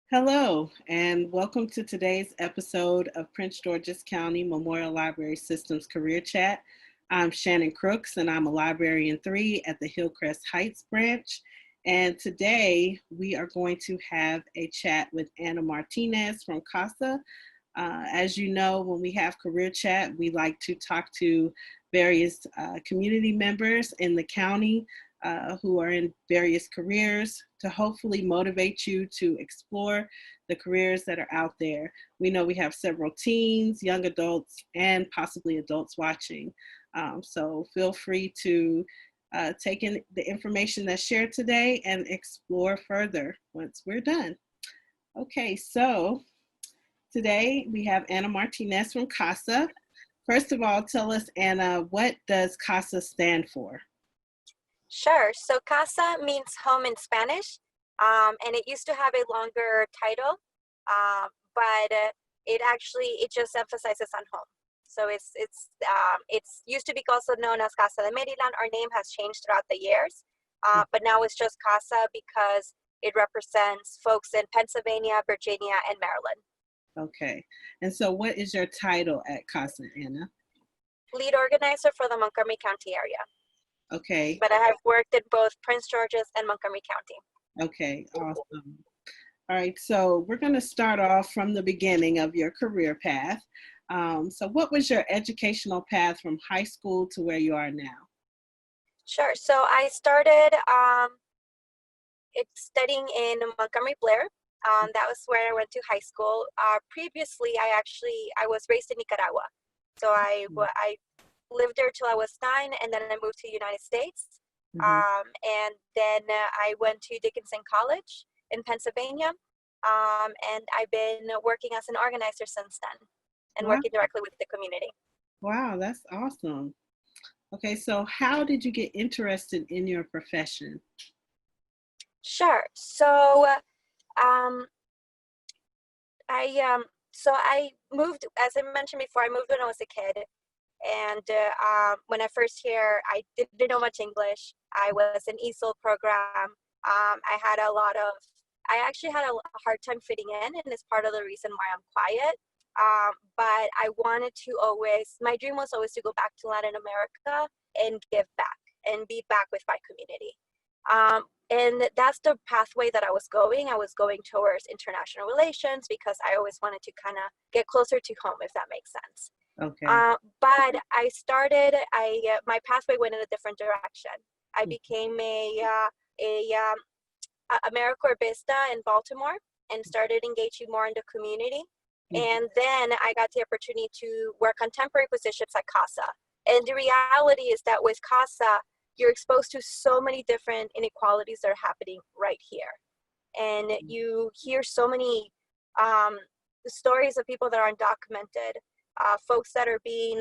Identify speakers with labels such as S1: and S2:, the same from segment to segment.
S1: Hello, and welcome to today's episode of Prince George's County Memorial Library Systems Career Chat. I'm Shannon Crooks, and I'm a librarian 3 at the Hillcrest Heights branch. And today we are going to have a chat with Anna Martinez from Casa. As you know, when we have career chat, we like to talk to various community members in the county who are in various careers to hopefully motivate you to explore the careers that are out there. We know we have several teens, young adults, and possibly adults watching. So feel free to take in the information that's shared today and explore further once we're done. Okay, so today we have Anna Martinez from Casa. First of all, tell us, Anna, what does Casa stand for?
S2: Sure. So casa means home in Spanish, and it used to have a longer title, but it just emphasizes on home. So it's used to be also known as Casa de Maryland. Our name has changed throughout the years, but now it's just Casa because it represents folks in Pennsylvania, Virginia, and Maryland.
S1: Okay. And so what is your title at Casa, Anna?
S2: Lead organizer for the Montgomery County area.
S1: Okay.
S2: But I have worked in both Prince George's and Montgomery County.
S1: Okay, awesome. All right, so we're going to start off from the beginning of your career path. So what was your educational path from high school to where you are now?
S2: Sure. So I started studying in Montgomery Blair. That was where I went to high school. Previously, I was raised in Nicaragua. So I lived there till I was 9, and then I moved to the United States. And then I went to Dickinson College in Pennsylvania. And I've been working as an organizer since then and working directly with the community.
S1: Wow, that's awesome. Okay, so how did you get interested in your profession?
S2: Sure. So I moved, as I mentioned before, I moved when I was a kid. And when I first here, I didn't know much English. I was an ESOL program. I actually had a hard time fitting in, and it's part of the reason why I'm quiet. But my dream was always to go back to Latin America and give back and be back with my community. And that's the pathway that I was going. I was going towards international relations because I always wanted to kind of get closer to home, if that makes sense.
S1: Okay.
S2: But my pathway went in a different direction. I became a AmeriCorpista in Baltimore and started engaging more in the community. And then I got the opportunity to work on temporary positions at Casa. And the reality is that with Casa, you're exposed to so many different inequalities that are happening right here. And you hear so many stories of people that are undocumented, folks that are being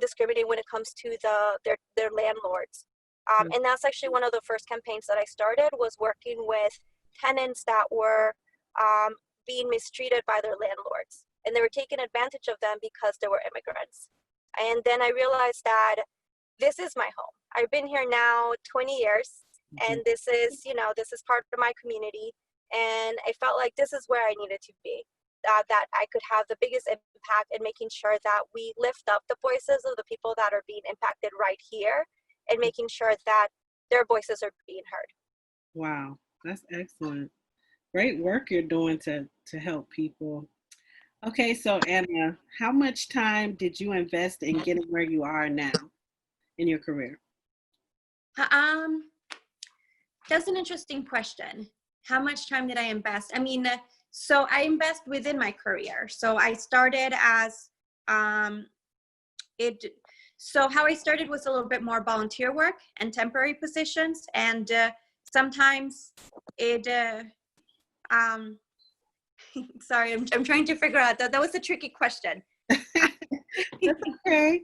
S2: discriminated when it comes to their landlords. And that's actually one of the first campaigns that I started, was working with tenants that were being mistreated by their landlords. And they were taking advantage of them because they were immigrants. And then I realized that this is my home. I've been here now 20 years, and this is part of my community. And I felt like this is where I needed to be, that I could have the biggest impact in making sure that we lift up the voices of the people that are being impacted right here, and making sure that their voices are being heard.
S1: Wow, that's excellent. Great work you're doing to help people. Okay, so Anna, how much time did you invest in getting where you are now in your career?
S3: That's an interesting question. How much time did I invest? I mean, so I invest within my career. So I started as so how I started was a little bit more volunteer work and temporary positions, and sometimes sorry, I'm trying to figure out that was a tricky question.
S1: That's okay.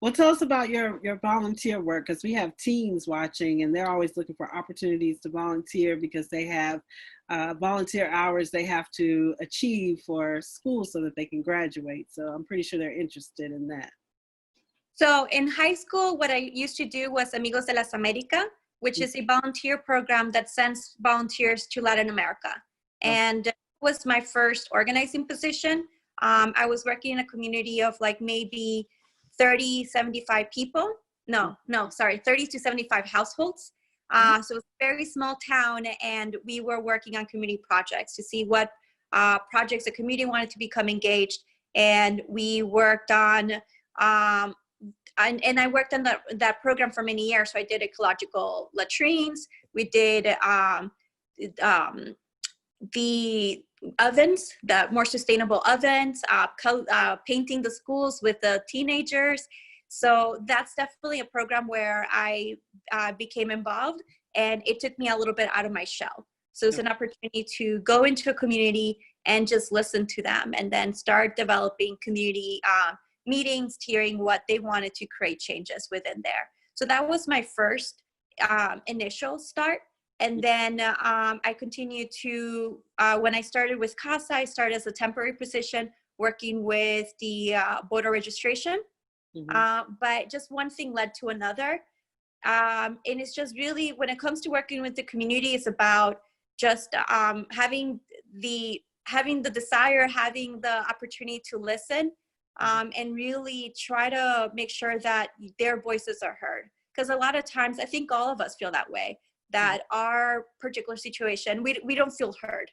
S1: Well, tell us about your volunteer work, because we have teens watching and they're always looking for opportunities to volunteer because they have volunteer hours they have to achieve for school so that they can graduate. So I'm pretty sure they're interested in that.
S3: So in high school, what I used to do was Amigos de las Américas. which is a volunteer program that sends volunteers to Latin America. And it was my first organizing position. I was working in a community of like maybe 30, 75 people. No, sorry, 30 to 75 households. So it was a very small town, and we were working on community projects to see what projects the community wanted to become engaged. And we worked on, and I worked on that program for many years. So I did ecological latrines. We did the ovens, the more sustainable ovens, painting the schools with the teenagers. So that's definitely a program where I became involved, and it took me a little bit out of my shell. So it's an opportunity to go into a community and just listen to them, and then start developing community meetings, hearing what they wanted to create changes within there. So that was my first initial start. And then I continued to, when I started with Casa, I started as a temporary position working with the voter registration. But just one thing led to another. And it's just really, when it comes to working with the community, it's about just having the desire, having the opportunity to listen, and really try to make sure that their voices are heard. Because a lot of times, I think all of us feel that way, that our particular situation, we don't feel heard.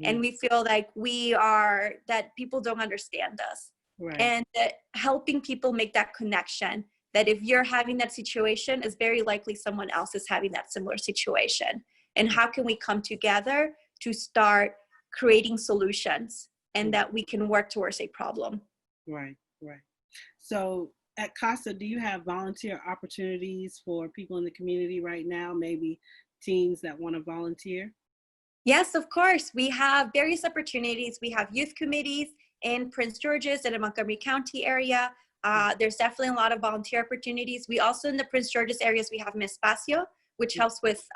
S3: And we feel like that people don't understand us. Right. And helping people make that connection, that if you're having that situation, it's very likely someone else is having that similar situation. And how can we come together to start creating solutions, and that we can work towards a problem? Right.
S1: So at Casa, do you have volunteer opportunities for people in the community right now, maybe teens that want to volunteer?
S3: Yes, of course. We have various opportunities. We have youth committees in Prince George's and in Montgomery County area. There's definitely a lot of volunteer opportunities. We also, in the Prince George's areas, we have Mi Espacio, which helps with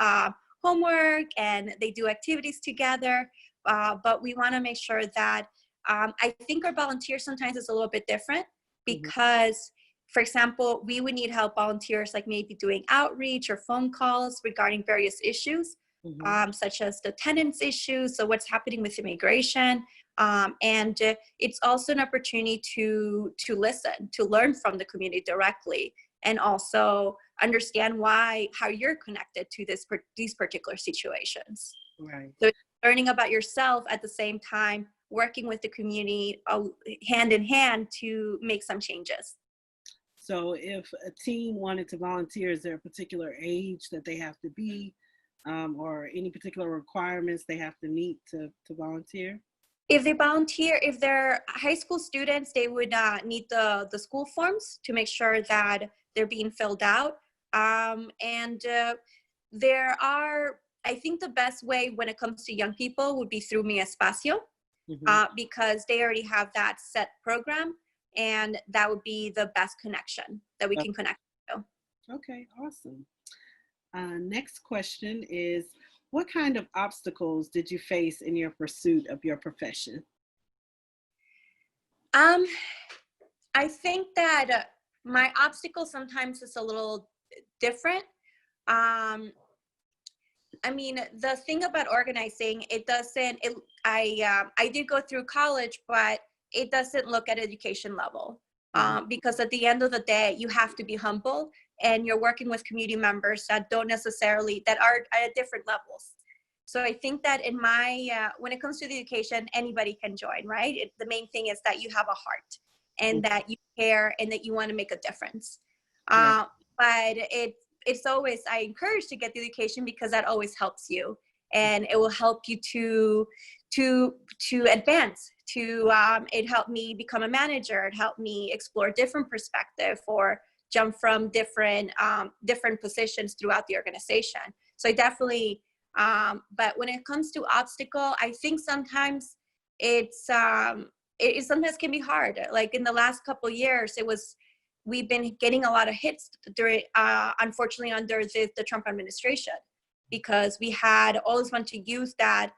S3: homework, and they do activities together. But we want to make sure that, I think our volunteers sometimes is a little bit different, because, for example, we would need help volunteers like maybe doing outreach or phone calls regarding various issues, such as the tenants issues, so what's happening with immigration. And it's also an opportunity to listen, to learn from the community directly, and also understand how you're connected to these particular situations.
S1: Right.
S3: So learning about yourself at the same time, working with the community hand in hand to make some changes.
S1: So if a teen wanted to volunteer, is there a particular age that they have to be, or any particular requirements they have to meet to volunteer?
S3: If they volunteer, if they're high school students, they would need the school forms to make sure that they're being filled out. And there are, I think the best way when it comes to young people would be through Mi Espacio, because they already have that set program, and that would be the best connection that we can connect to.
S1: Okay, awesome. Next question is, what kind of obstacles did you face in your pursuit of your profession?
S3: I think that my obstacle sometimes is a little different. I mean, the thing about organizing, I did go through college, but it doesn't look at education level, because at the end of the day, you have to be humble, and you're working with community members that are at different levels. So I think that when it comes to the education, anybody can join, right? The main thing is that you have a heart, and that you care, and that you want to make a difference. But it's always, I encourage to get the education, because that always helps you, and it will help you to advance. It helped me become a manager. It helped me explore different perspective, or jump from different positions throughout the organization. So I definitely, but when it comes to obstacle, I think sometimes it sometimes can be hard. Like in the last couple of years, we've been getting a lot of hits during, unfortunately, under the Trump administration, because we had all this bunch of youth that,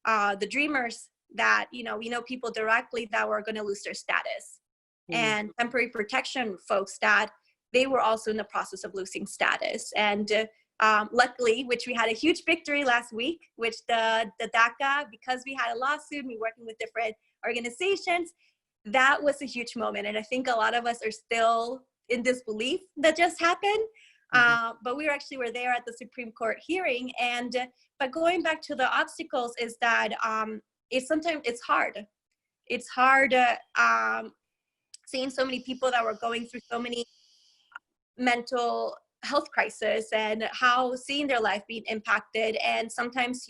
S3: the dreamers that, we know people directly that were going to lose their status, and temporary protection folks that they were also in the process of losing status. And luckily, which we had a huge victory last week, which the DACA, because we had a lawsuit, we working with different organizations, that was a huge moment. And I think a lot of us are still in disbelief that just happened. But we were there at the Supreme Court hearing. But going back to the obstacles is that sometimes it's hard. It's hard seeing so many people that were going through so many mental health crisis and how seeing their life being impacted. And sometimes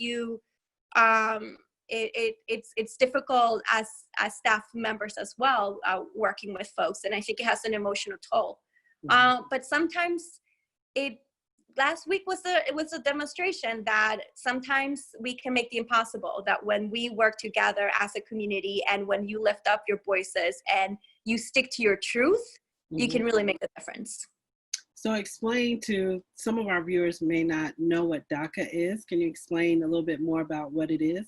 S3: it's difficult as staff members as well, working with folks. And I think it has an emotional toll. But sometimes last week was a demonstration that sometimes we can make the impossible, that when we work together as a community and when you lift up your voices and you stick to your truth, you can really make a difference.
S1: So explain to some of our viewers who may not know what DACA is. Can you explain a little bit more about what it is?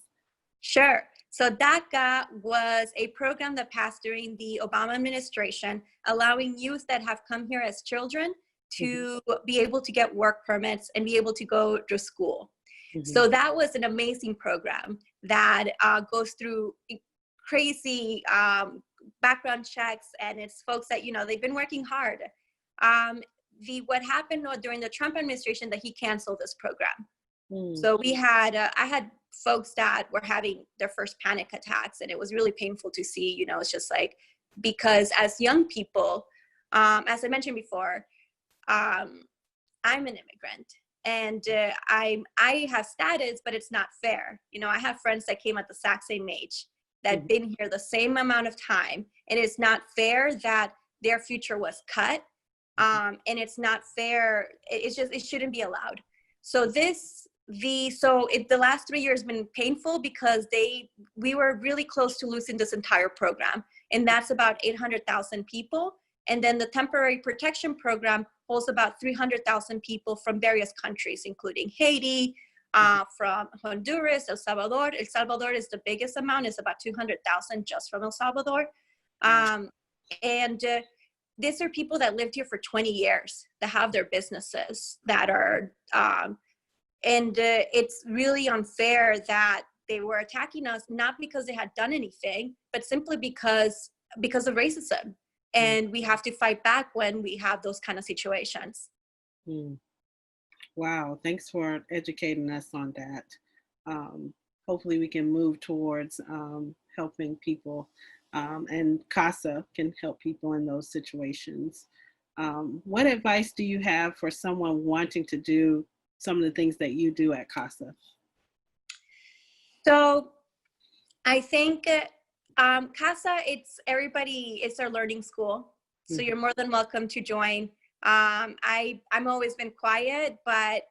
S3: Sure. So DACA was a program that passed during the Obama administration, allowing youth that have come here as children to be able to get work permits and be able to go to school. So that was an amazing program that goes through crazy background checks, and it's folks that, they've been working hard. What happened during the Trump administration that he canceled this program. So I had folks that were having their first panic attacks, and it was really painful to see. It's just like, because as young people, as I mentioned before, I'm an immigrant, and I have status, but it's not fair. I have friends that came at the exact same age that been here the same amount of time, and it's not fair that their future was cut. And it's not fair. It shouldn't be allowed. So the last 3 years been painful because we were really close to losing this entire program, and that's about 800,000 people. And then the temporary protection program holds about 300,000 people from various countries, including Haiti, from Honduras, El Salvador. El Salvador is the biggest amount. It's about 200,000 just from El Salvador. These are people that lived here for 20 years, that have their businesses, that are, it's really unfair that they were attacking us, not because they had done anything, but simply because of racism. And we have to fight back when we have those kind of situations.
S1: Wow, thanks for educating us on that. Hopefully we can move towards helping people, and Casa can help people in those situations. What advice do you have for someone wanting to do some of the things that you do at Casa?
S3: So I think Casa, it's our learning school. So you're more than welcome to join. I'm always been quiet, but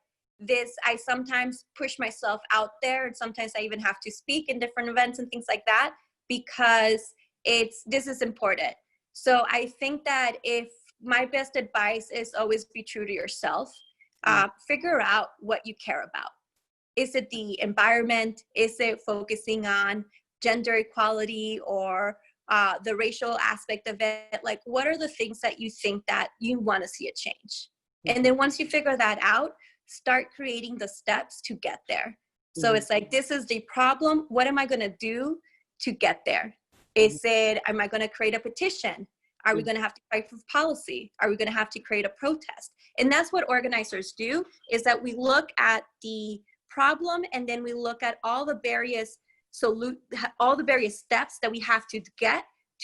S3: I sometimes push myself out there, and sometimes I even have to speak in different events and things like that, because this is important. So I think that if my best advice is always be true to yourself, figure out what you care about. Is it the environment? Is it focusing on gender equality or the racial aspect of it? Like, what are the things that you think that you want to see a change? And then once you figure that out, start creating the steps to get there. So it's like, this is the problem. What am I going to do to get there? Am I going to create a petition? Are we going to have to fight for policy? Are we going to have to create a protest? And that's what organizers do, is that we look at the problem, and then we look at all the various steps that we have to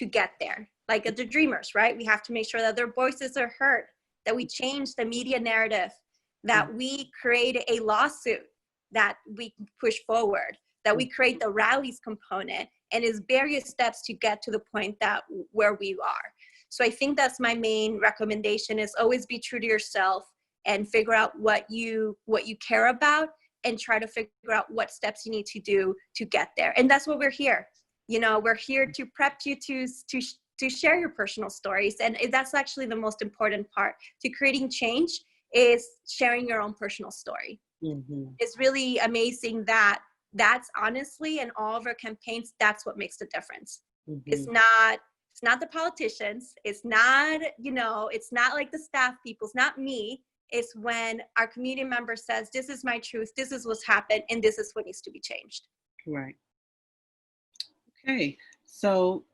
S3: get there. Like at the Dreamers, right? We have to make sure that their voices are heard, that we change the media narrative, that we create a lawsuit that we push forward, that we create the rallies component, and is various steps to get to the point where we are. So I think that's my main recommendation, is always be true to yourself and figure out what you care about, and try to figure out what steps you need to do to get there. And that's what we're here. We're here to prep you to share your personal stories. And that's actually the most important part to creating change, is sharing your own personal story. It's really amazing that's honestly, in all of our campaigns, that's what makes the difference. It's not the politicians. It's not, it's not like the staff people. It's not me. is when our community member says, this is my truth, this is what's happened, and this is what needs to be changed.
S1: Right. Okay. So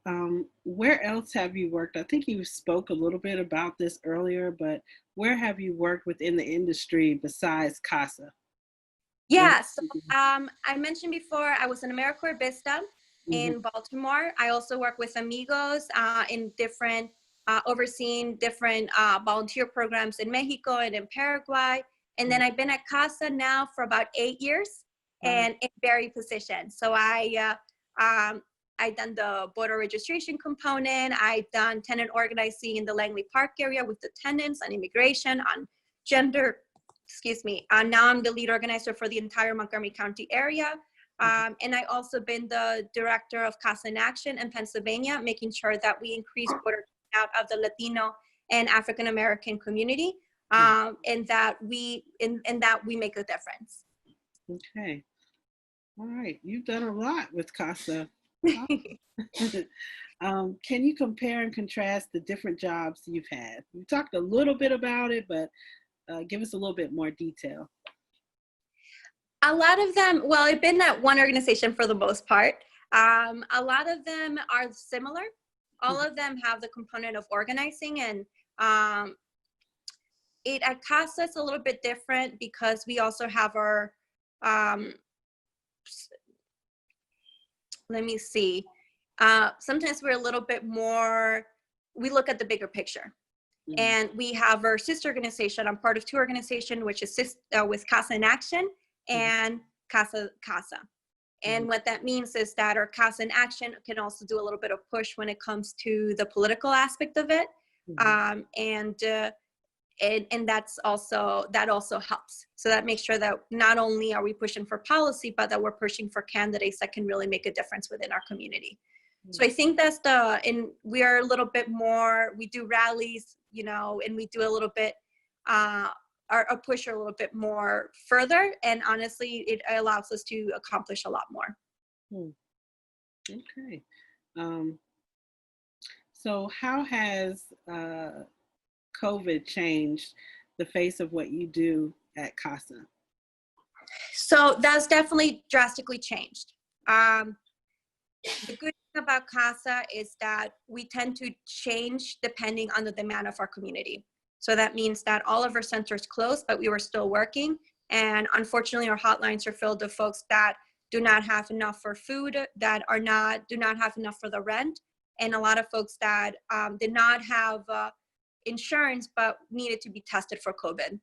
S1: where else have you worked? I think you spoke a little bit about this earlier, but where have you worked within the industry besides Casa?
S3: Yeah, so I mentioned before, I was an AmeriCorps Vista
S1: Mm-hmm.
S3: in Baltimore. I also work with Amigos in different, overseeing different volunteer programs in Mexico and in Paraguay. And then I've been at Casa now for about 8 years and in varied positions. So I've done the voter registration component. I've done tenant organizing in the Langley Park area with the tenants on immigration, on gender, now I'm the lead organizer for the entire Montgomery County area. And I also been the director of Casa in Action in Pennsylvania, making sure that we increase voter turnout of the Latino and African American community, and that we make a difference.
S1: Okay. All right. You've done a lot with Casa. Can you compare and contrast the different jobs you've had? You talked a little bit about it, but give us a little bit more detail.
S3: A lot of them, well, I've been at one organization for the most part. A lot of them are similar. All of them have the component of organizing, and at Casa it's a little bit different because we also have our, let me see, sometimes we're a little bit more, we look at the bigger picture. And we have our sister organization. I'm part of two organizations, which is with Casa in Action and Casa. And what that means is that our Casa in Action can also do a little bit of push when it comes to the political aspect of it. And that also helps. So that makes sure that not only are we pushing for policy, but that we're pushing for candidates that can really make a difference within our community. So I think that's and we are a little bit more, we do rallies, and we do a little bit, our push a little bit more further. And honestly, it allows us to accomplish a lot more.
S1: Okay. So how has COVID changed the face of what you do at Casa?
S3: So that's definitely drastically changed. The good thing about Casa is that we tend to change depending on the demand of our community. So that means that all of our centers closed, but we were still working. And unfortunately, our hotlines are filled with folks that do not have enough for food, that do not have enough for the rent, and a lot of folks that did not have insurance but needed to be tested for COVID.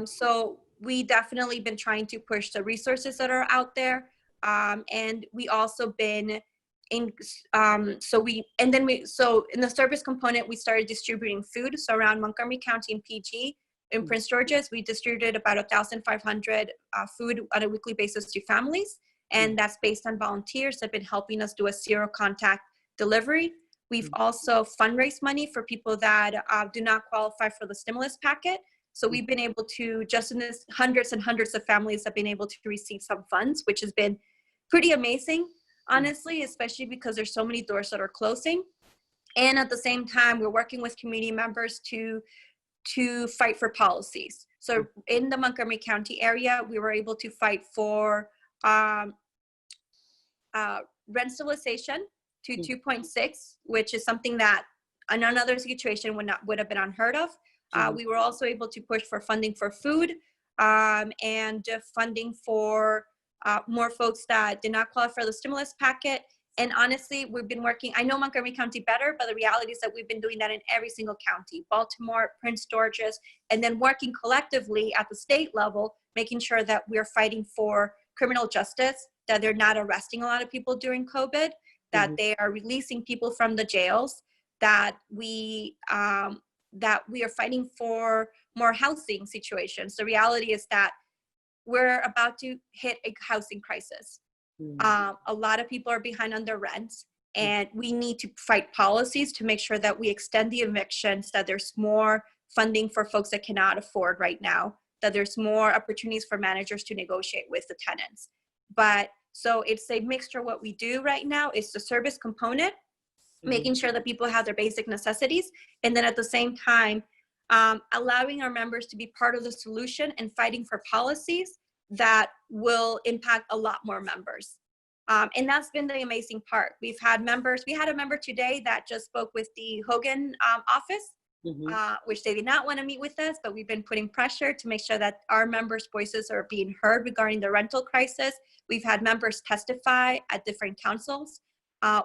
S3: So we definitely been trying to push the resources that are out there. And we also been so in the service component, we started distributing food. So around Montgomery County and PG in Prince George's, we distributed about 1,500 food on a weekly basis to families. And that's based on volunteers that have been helping us do a zero contact delivery. We've also fundraised money for people that do not qualify for the stimulus packet. So we've been able to, just in this, hundreds and hundreds of families have been able to receive some funds, which has been pretty amazing, honestly, especially because there's so many doors that are closing. And at the same time, we're working with community members to fight for policies. So in the Montgomery County area, we were able to fight for rent stabilization to 2.6, which is something that in another situation would have been unheard of. We were also able to push for funding for food and funding for more folks that did not qualify for the stimulus packet. And honestly, we've been working, I know Montgomery County better, but the reality is that we've been doing that in every single county, Baltimore, Prince George's, and then working collectively at the state level, making sure that we're fighting for criminal justice, that they're not arresting a lot of people during COVID, that they are releasing people from the jails, that we are fighting for more housing situations. The reality is that we're about to hit a housing crisis. A lot of people are behind on their rents, and we need to fight policies to make sure that we extend the evictions, that there's more funding for folks that cannot afford right now, that there's more opportunities for managers to negotiate with the tenants. But so it's a mixture. What we do right now is the service component, making sure that people have their basic necessities. And then at the same time, allowing our members to be part of the solution and fighting for policies that will impact a lot more members. And that's been the amazing part. We had a member today that just spoke with the Hogan office, which they did not want to meet with us, but we've been putting pressure to make sure that our members' voices are being heard regarding the rental crisis. We've had members testify at different councils.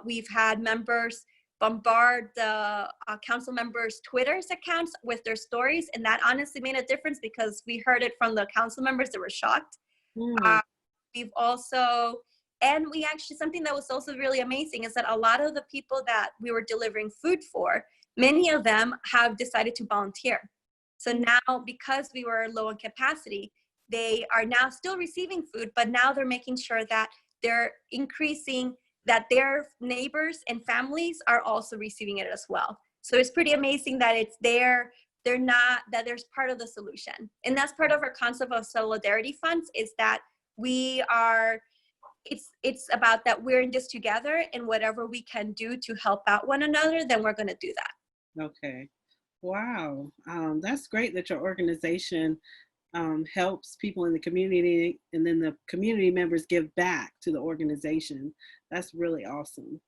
S3: We've had members bombard the council members' Twitter's accounts with their stories, and that honestly made a difference because we heard it from the council members that were shocked. We've also, and we actually, something that was also really amazing is that a lot of the people that we were delivering food for, many of them have decided to volunteer. So now, because we were low on capacity, they are now still receiving food, but now they're making sure that they're increasing, that their neighbors and families are also receiving it as well. So it's pretty amazing that it's there. They're not, that there's part of the solution. And that's part of our concept of solidarity funds, is that we are, it's about that we're in this together, and whatever we can do to help out one another, then we're going to do that.
S1: Okay. Wow. That's great that your organization helps people in the community, and then the community members give back to the organization. That's really awesome.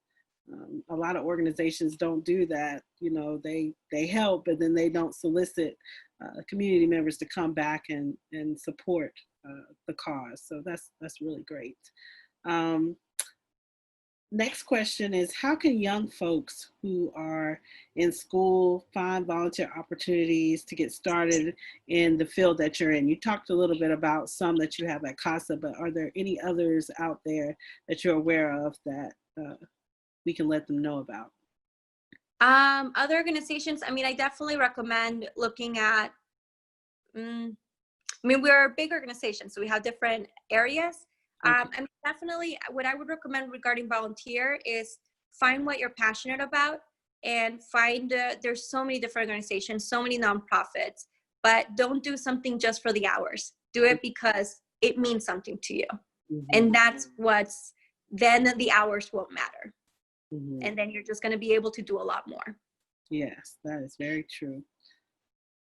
S1: A lot of organizations don't do that. You know, they help, but then they don't solicit community members to come back and support the cause. So that's really great. Next question is, how can young folks who are in school find volunteer opportunities to get started in the field that you're in? You talked a little bit about some that you have at Casa, but are there any others out there that you're aware of that we can let them know about?
S3: Other organizations, I mean, I definitely recommend looking at, we're a big organization, so we have different areas. I mean, definitely what I would recommend regarding volunteer is find what you're passionate about, and find, there's so many different organizations, so many nonprofits, but don't do something just for the hours. Do it because it means something to you. And that's then the hours won't matter. And then you're just going to be able to do a lot more.
S1: Yes, that is very true.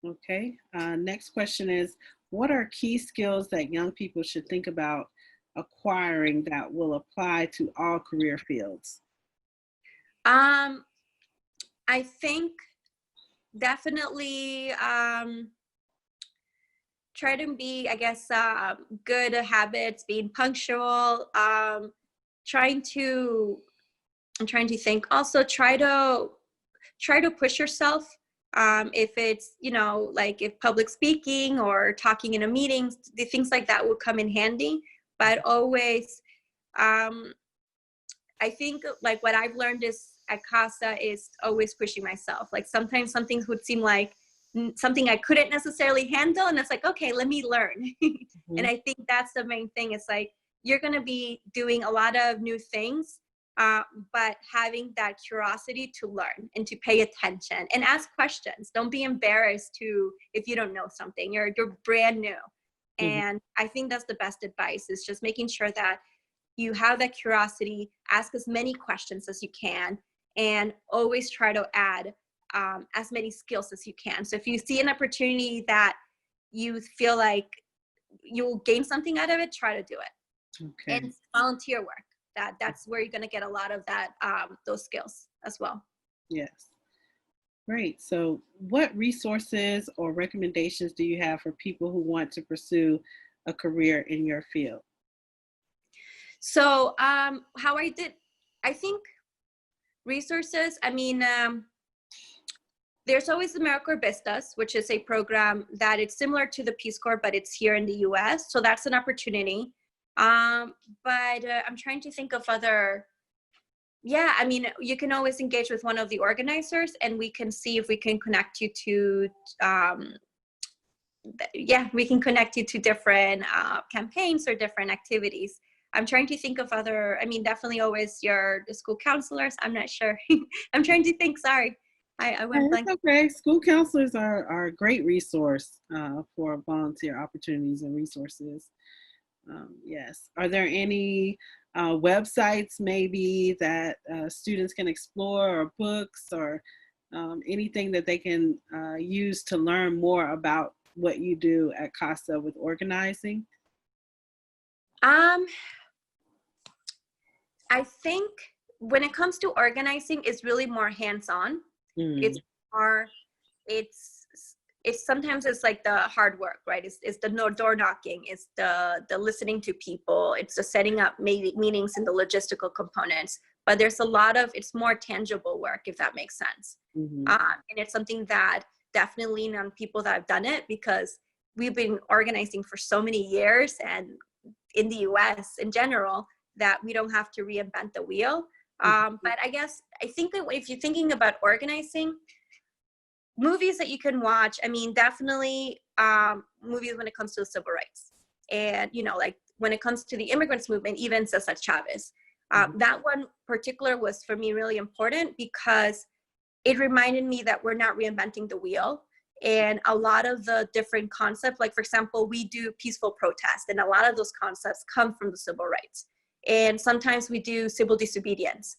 S1: Okay, next question is, what are key skills that young people should think about acquiring that will apply to all career fields?
S3: I think definitely try to be, I guess, good habits, being punctual, I'm trying to think. Also, try to push yourself. If it's, you know, like if public speaking or talking in a meeting, the things like that will come in handy. But always, I think like what I've learned is at Casa is always pushing myself. Like sometimes some things would seem like something I couldn't necessarily handle, and it's like, okay, let me learn. And I think that's the main thing. It's like, you're going to be doing a lot of new things, but having that curiosity to learn and to pay attention and ask questions. Don't be embarrassed if you don't know something. You're brand new. And I think that's the best advice, is just making sure that you have that curiosity, ask as many questions as you can, and always try to add as many skills as you can. So if you see an opportunity that you feel like you'll gain something out of it, try to do it. Okay. And volunteer work. That's where you're going to get a lot of that, those skills as well.
S1: Yes. Great. So what resources or recommendations do you have for people who want to pursue a career in your field?
S3: So I think resources, I mean, there's always the AmeriCorps Vistas, which is a program that it's similar to the Peace Corps, but it's here in the US. So that's an opportunity. But I'm trying to think of other, I mean, you can always engage with one of the organizers, and we can see if we can connect you to, we can connect you to different campaigns or different activities. I'm trying to think of other, I mean, definitely always the school counselors. I'm not sure. I'm trying to think, sorry. I went blank.
S1: Okay, school counselors are a great resource for volunteer opportunities and resources. Yes. Are there any websites maybe that students can explore, or books, or anything that they can use to learn more about what you do at Casa with organizing?
S3: I think when it comes to organizing, it's really more hands-on. It's more, it's sometimes it's like the hard work, right? It's the door knocking, it's the listening to people, it's the setting up meetings and the logistical components. But there's a lot of, it's more tangible work, if that makes sense. And it's something that definitely lean on people that have done it, because we've been organizing for so many years, and in the US in general, that we don't have to reinvent the wheel. But I think that if you're thinking about organizing, movies that you can watch, I mean, definitely movies when it comes to the civil rights. And, you know, like when it comes to the immigrants movement, even Cesar Chavez, that one particular was for me really important, because it reminded me that we're not reinventing the wheel. And a lot of the different concepts, like for example, we do peaceful protest, and a lot of those concepts come from the civil rights. And sometimes we do civil disobedience.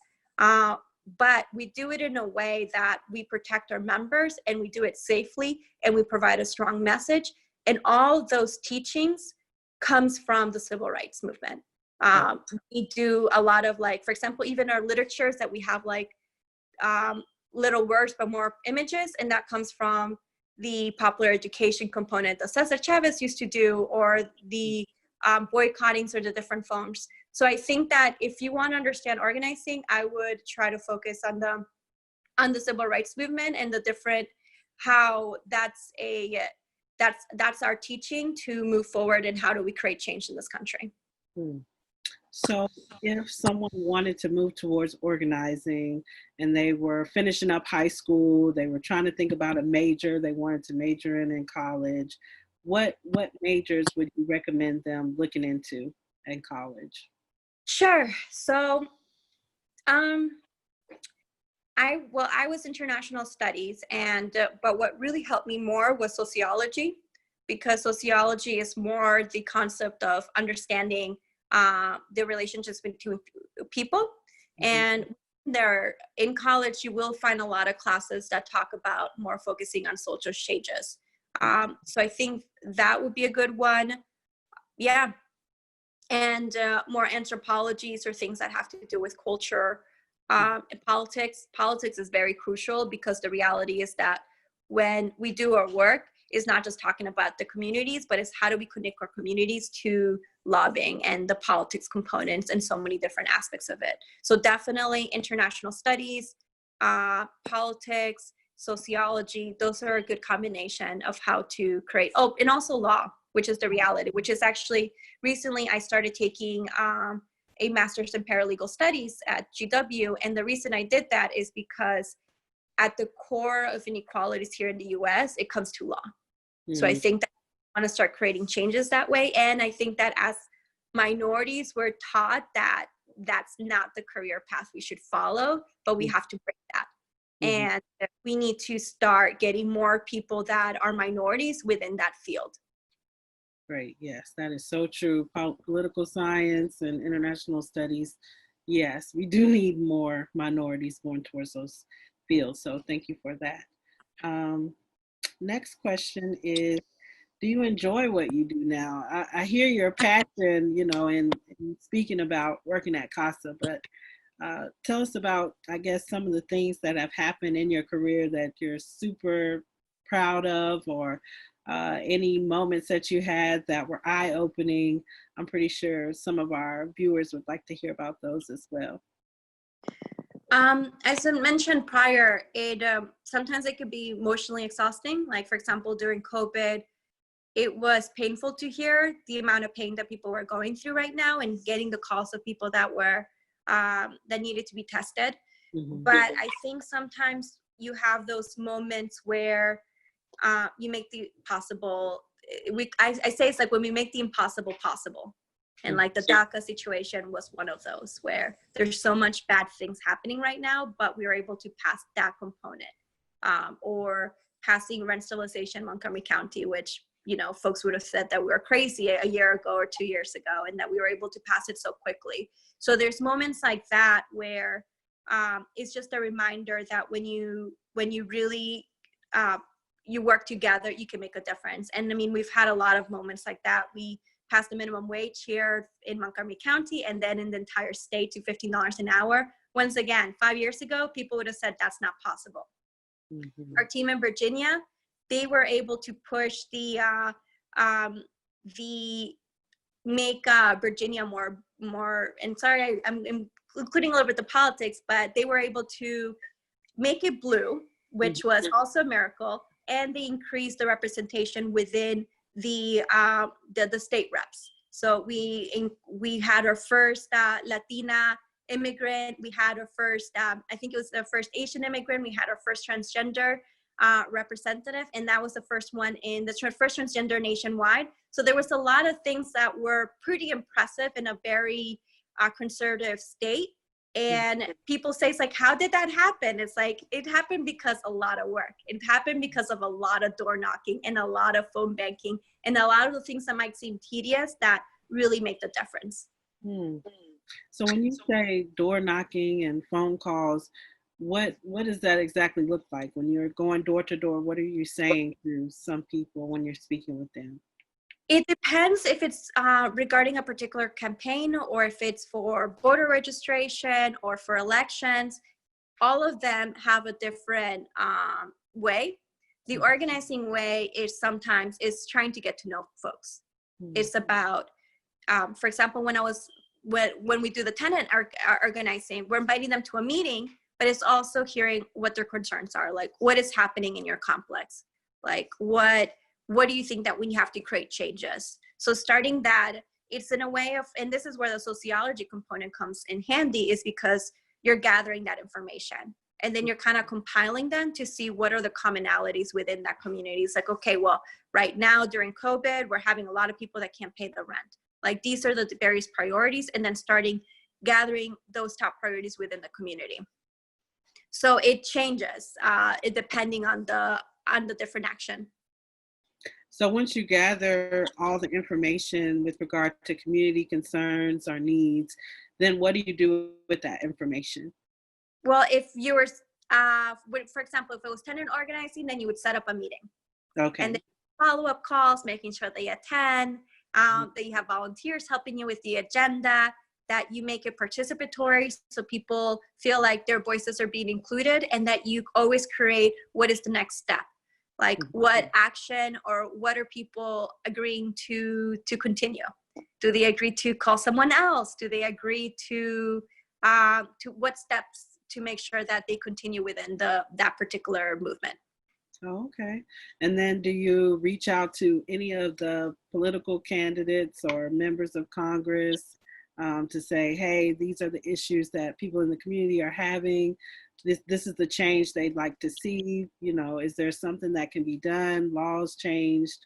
S3: But we do it in a way that we protect our members, and we do it safely, and we provide a strong message. And all those teachings comes from the civil rights movement. We do a lot of, like, for example, even our literatures that we have, like little words but more images, and that comes from the popular education component that Cesar Chavez used to do, or the boycottings or the different forms. So I think that if you want to understand organizing, I would try to focus on the civil rights movement and the different, how that's our teaching to move forward, and how do we create change in this country.
S1: So if someone wanted to move towards organizing, and they were finishing up high school, they were trying to think about a major they wanted to major in college, what majors would you recommend them looking into in college?
S3: Sure. So I was international studies, and but what really helped me more was sociology, because sociology is more the concept of understanding the relationships between people. And there in college, you will find a lot of classes that talk about more focusing on social changes. So I think that would be a good one. Yeah. And more anthropologies, or things that have to do with culture. Politics is very crucial, because the reality is that when we do our work, is not just talking about the communities, but it's how do we connect our communities to lobbying and the politics components and so many different aspects of it. So definitely international studies, politics, sociology, those are a good combination of how to create, and also law, which is the reality, which is actually, recently I started taking a master's in paralegal studies at GW. And the reason I did that is because at the core of inequalities here in the US, it comes to law. So I think that I want to start creating changes that way. And I think that as minorities, we're taught that that's not the career path we should follow, but we have to break that. And we need to start getting more people that are minorities within that field.
S1: Great. Yes, that is so true. Political science and international studies. Yes, we do need more minorities going towards those fields. So thank you for that. Next question is, do you enjoy what you do now? I hear your passion, you know, in speaking about working at Casa, but tell us about, I guess, some of the things that have happened in your career that you're super proud of, or any moments that you had that were eye-opening. I'm pretty sure some of our viewers would like to hear about those as well.
S3: As I mentioned prior, sometimes it could be emotionally exhausting. Like, for example, during COVID, it was painful to hear the amount of pain that people were going through right now, and getting the calls of people that were that needed to be tested. But I think sometimes you have those moments where you make the possible. I say it's like when we make the impossible possible. And like the Daca situation was one of those, where there's so much bad things happening right now, but we were able to pass that component. Or passing rent stabilization in Montgomery County, which, you know, folks would have said that we were crazy a year ago or 2 years ago, and that we were able to pass it so quickly. So there's moments like that where it's just a reminder that when you really you work together, you can make a difference. And I mean, we've had a lot of moments like that. We passed the minimum wage here in Montgomery County, and then in the entire state to $15 an hour. Once again, 5 years ago, people would have said that's not possible. Our team in Virginia, they were able to push the make Virginia more, and sorry, I'm including a little bit the politics, but they were able to make it blue, which was also a miracle, and they increased the representation within the state reps. So we had our first Latina immigrant, we had our first, I think it was the first Asian immigrant, we had our first transgender representative, and that was the first one in the first transgender nationwide. So there was a lot of things that were pretty impressive in a very conservative state. And people say, it's like, how did that happen? It's like, it happened because a lot of work. It happened because of a lot of door knocking and a lot of phone banking and a lot of the things that might seem tedious that really make the difference.
S1: So when you say door knocking and phone calls, what does that exactly look like? When you're going door to door, what are you saying to some people when you're speaking with them?
S3: It depends if it's regarding a particular campaign or if it's for voter registration or for elections. All of them have a different way. The organizing way is sometimes trying to get to know folks. It's about, for example, when we do the tenant organizing, we're inviting them to a meeting, but it's also hearing what their concerns are, like what is happening in your complex, like what do you think that we have to create changes? So starting that, it's in a way of, and this is where the sociology component comes in handy, is because you're gathering that information and then you're kind of compiling them to see what are the commonalities within that community. It's like, okay, well, right now during COVID, we're having a lot of people that can't pay the rent. Like these are the various priorities, and then starting gathering those top priorities within the community. So it changes depending on the different action.
S1: So once you gather all the information with regard to community concerns or needs, then what do you do with that information?
S3: Well, if you were, for example, if it was tenant organizing, then you would set up a meeting.
S1: Okay.
S3: And then follow-up calls, making sure they attend, that you have volunteers helping you with the agenda, that you make it participatory so people feel like their voices are being included, and that you always create what is the next step. Like what action or what are people agreeing to continue? Do they agree to call someone else? Do they agree to what steps to make sure that they continue within that particular movement?
S1: Oh, okay. And then do you reach out to any of the political candidates or members of Congress to say, hey, these are the issues that people in the community are having? This is the change they'd like to see. You know, is there something that can be done? Laws changed?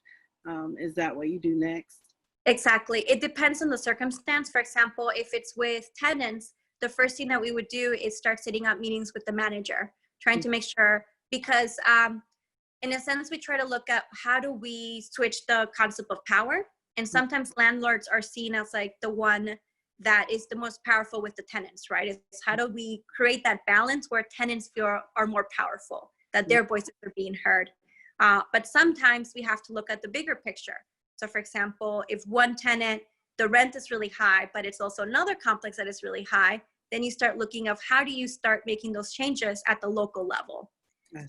S1: Is that what you do next?
S3: Exactly. It depends on the circumstance. For example, if it's with tenants, the first thing that we would do is start setting up meetings with the manager, trying to make sure, because in a sense, we try to look at how do we switch the concept of power. And sometimes landlords are seen as like the one that is the most powerful with the tenants, right? It's how do we create that balance where tenants feel are more powerful, that their voices are being heard. But sometimes we have to look at the bigger picture. So for example, if one tenant, the rent is really high, but it's also another complex that is really high, then you start looking of how do you start making those changes at the local level.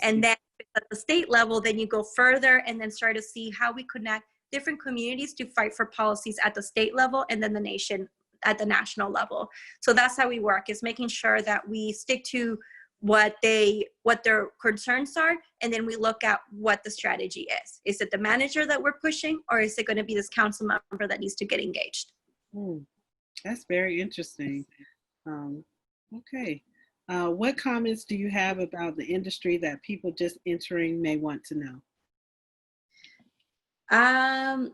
S3: And then at the state level, then you go further and then start to see how we connect different communities to fight for policies at the state level and then the nation at the national level. So that's how we work, is making sure that we stick to what their concerns are, and then we look at what the strategy is. Is it the manager that we're pushing, or is it going to be this council member that needs to get engaged?
S1: That's very interesting. Okay. What comments do you have about the industry that people just entering may want to know?
S3: I'm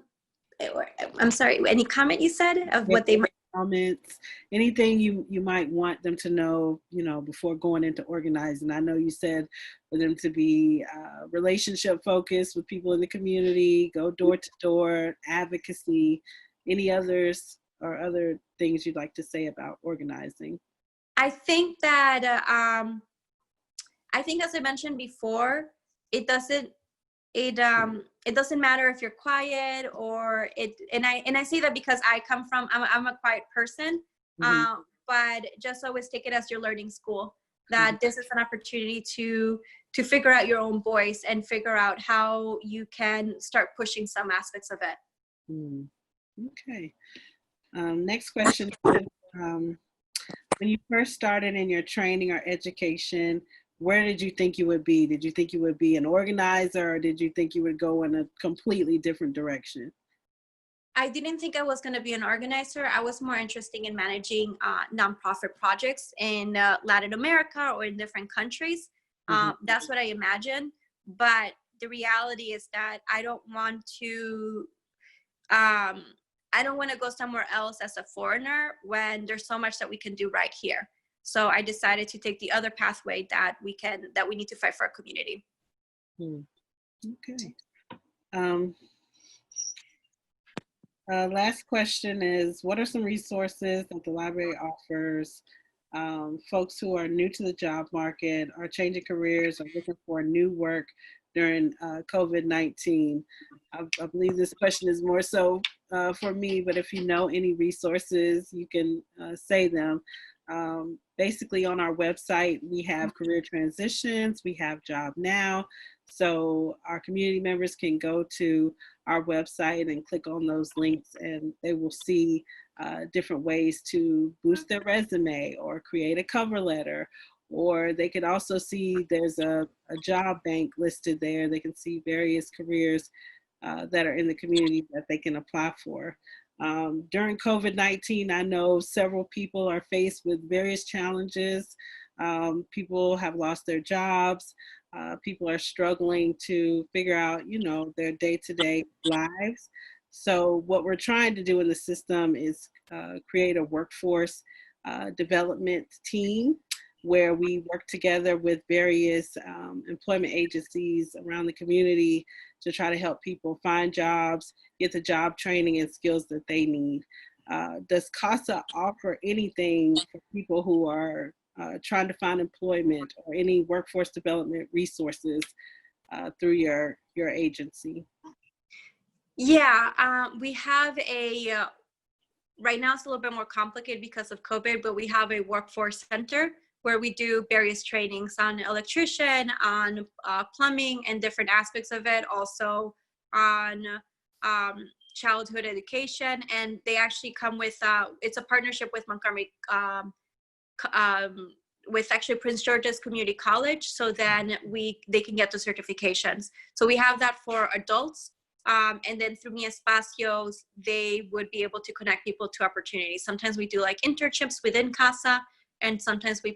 S3: sorry, any comment you said of what they might?
S1: Comments, anything you might want them to know, before going into organizing. I know you said for them to be relationship focused with people in the community, go door to door, advocacy. Any others or other things you'd like to say about organizing?
S3: I think that I think, as I mentioned before, it doesn't it doesn't matter if you're quiet or it. And I say that because I come from, I'm a quiet person, but just always take it as your learning school. That this is an opportunity to figure out your own voice and figure out how you can start pushing some aspects of it.
S1: Okay. Next question is, when you first started in your training or education, where did you think you would be? Did you think you would be an organizer, or did you think you would go in a completely different direction?
S3: I didn't think I was going to be an organizer. I was more interested in managing nonprofit projects in Latin America or in different countries. That's what I imagined. But the reality is that I don't want to go somewhere else as a foreigner when there's so much that we can do right here. So I decided to take the other pathway that we need to fight for our community.
S1: Okay. Last question is, what are some resources that the library offers folks who are new to the job market, are changing careers, or looking for new work during COVID-19? I believe this question is more so for me, but if you know any resources, you can say them. Basically, on our website, we have career transitions, we have Job Now. So our community members can go to our website and click on those links, and they will see different ways to boost their resume or create a cover letter. Or they can also see there's a job bank listed there. They can see various careers that are in the community that they can apply for. During COVID-19, I know several people are faced with various challenges. People have lost their jobs. People are struggling to figure out, their day-to-day lives. So what we're trying to do in the system is create a workforce development team where we work together with various employment agencies around the community to try to help people find jobs, get the job training and skills that they need. Does Casa offer anything for people who are trying to find employment, or any workforce development resources through your agency?
S3: Yeah, we have right now it's a little bit more complicated because of COVID, but we have a workforce center where we do various trainings on electrician, on plumbing and different aspects of it, also on childhood education. And they actually come with, it's a partnership with Montgomery, with actually Prince George's Community College, so then they can get the certifications. So we have that for adults. And then through Mi Espacios, they would be able to connect people to opportunities. Sometimes we do like internships within Casa, and sometimes we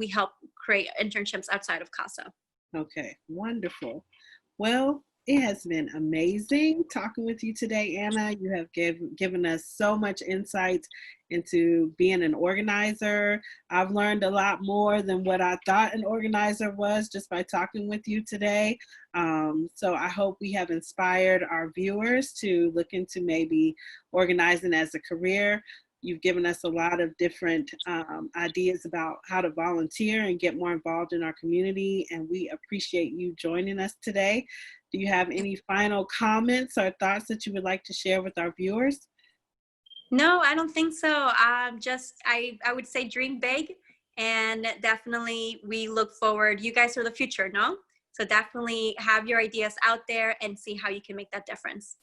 S3: help create internships outside of Casa.
S1: Okay, wonderful. Well, it has been amazing talking with you today, Anna. You have given us so much insight into being an organizer. I've learned a lot more than what I thought an organizer was just by talking with you today. So I hope we have inspired our viewers to look into maybe organizing as a career. You've given us a lot of different ideas about how to volunteer and get more involved in our community, and we appreciate you joining us today. Do you have any final comments or thoughts that you would like to share with our viewers?
S3: No, I don't think so. I would say dream big, and definitely we look forward. You guys are the future, no? So definitely have your ideas out there and see how you can make that difference.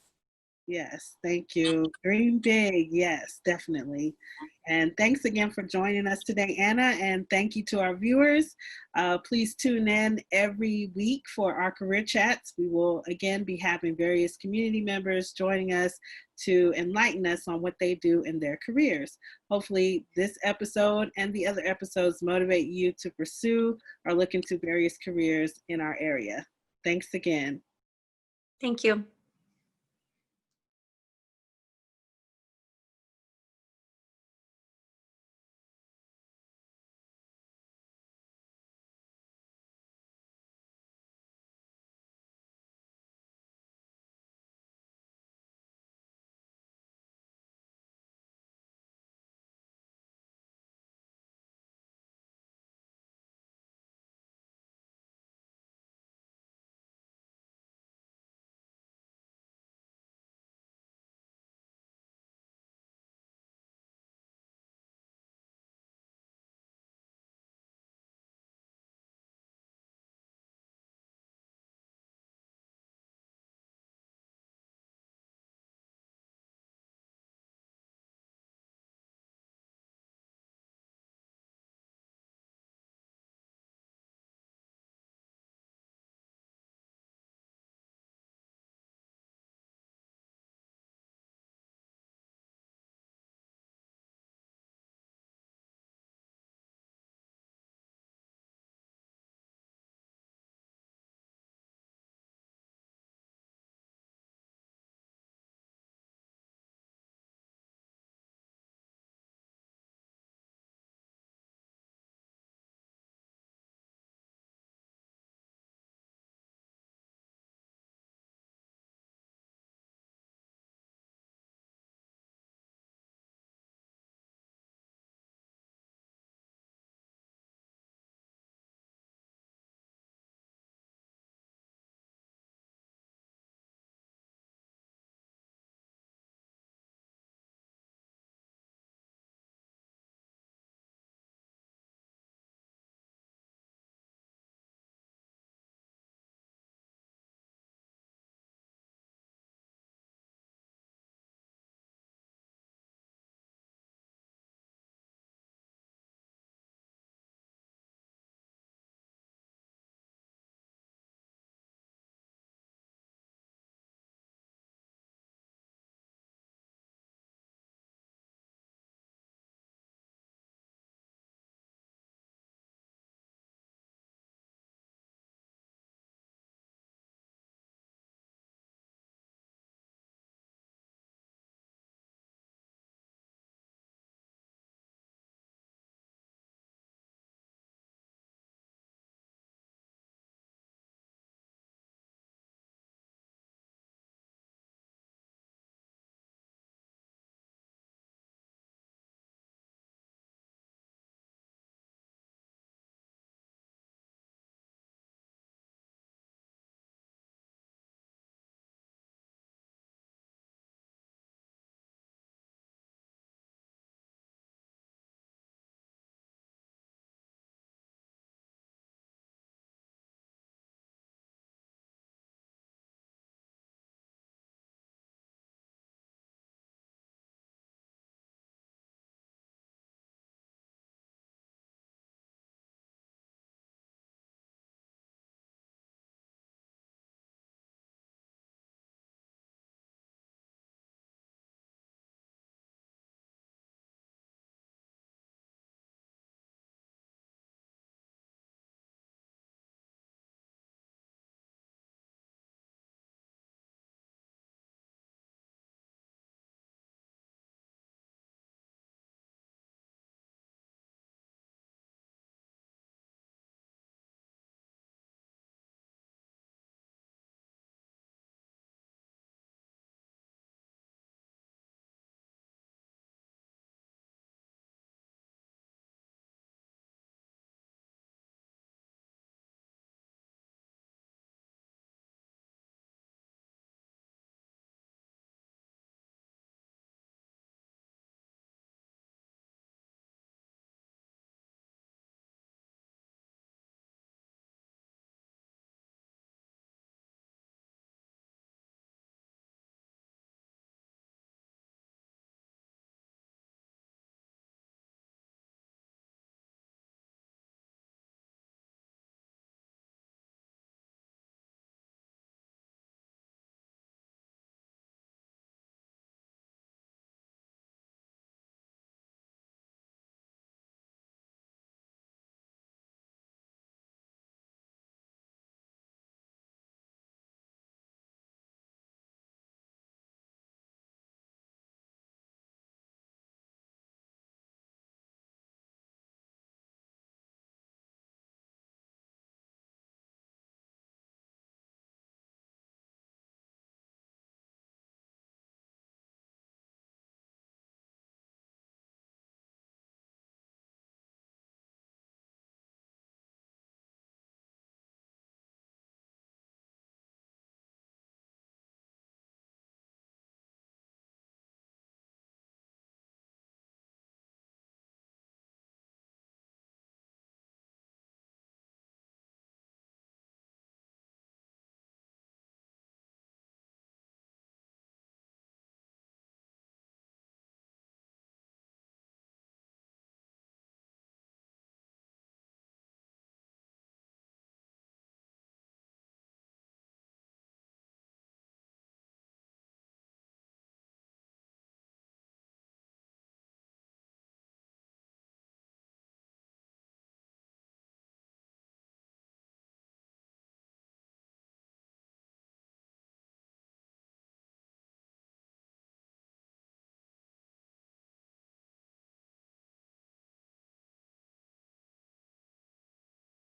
S1: Yes, thank you. Dream big. Yes, definitely. And thanks again for joining us today, Anna. And thank you to our viewers. Please tune in every week for our career chats. We will again be having various community members joining us to enlighten us on what they do in their careers. Hopefully this episode and the other episodes motivate you to pursue or look into various careers in our area. Thanks again.
S3: Thank you.